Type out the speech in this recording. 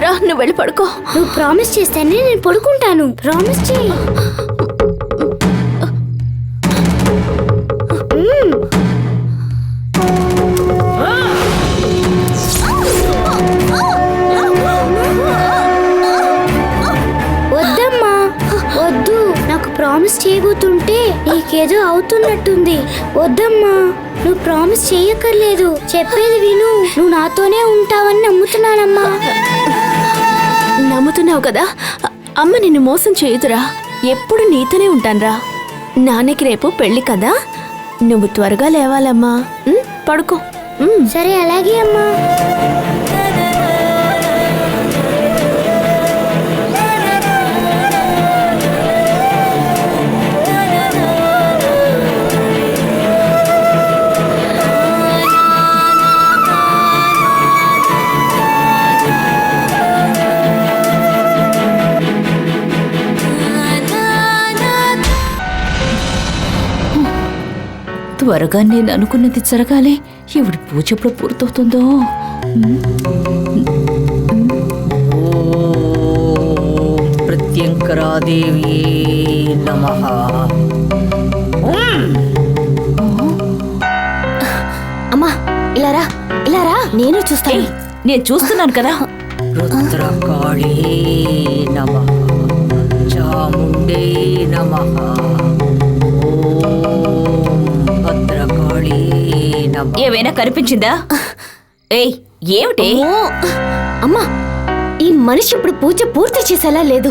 వద్దురా, నువ్వు వెళ్ళి పడుకో. నువ్వు ప్రామిస్ చేస్తేనే నేను పడుకుంటాను. ప్రామిస్ చేయి. వద్దమ్మా, వద్దు. నాకు ప్రామిస్ చేయబోతుంటే నీకేదో అవుతున్నట్టుంది. వద్దమ్మా, నువ్వు ప్రామిస్ చేయక్కర్లేదు. చెప్పేది విను. నువ్వు నాతోనే ఉంటావని నమ్ముతున్నానమ్మా. నమ్ముతున్నావు కదా? అమ్మ నిన్ను మోసం చేయదురా, ఎప్పుడు నీతోనే ఉంటానురా. నాన్నకి రేపు పెళ్లి కదా, నువ్వు త్వరగా లేవాలమ్మా. పడుకో. సరే, అలాగే అమ్మా. త్వరగా నేను అనుకున్నది జరగాలి. ఇవిడి పూజ ఎప్పుడు పూర్తవుతుందో. ప్రత్యంకరాదేవి నమః. అమ్మా ఇలారా, ఇలారా, నేను చూస్తాను. నేను చూస్తున్నాను కదా. రుద్రకాళీ నమః. చాముండే నమః. భద్రకాళీ నమః. ఏమైనా కనిపించిందా? ఏయ్, ఏమిటి? అమ్మా, ఈ మనిషి ఇప్పుడు పూజ పూర్తి చేసేలా లేదు.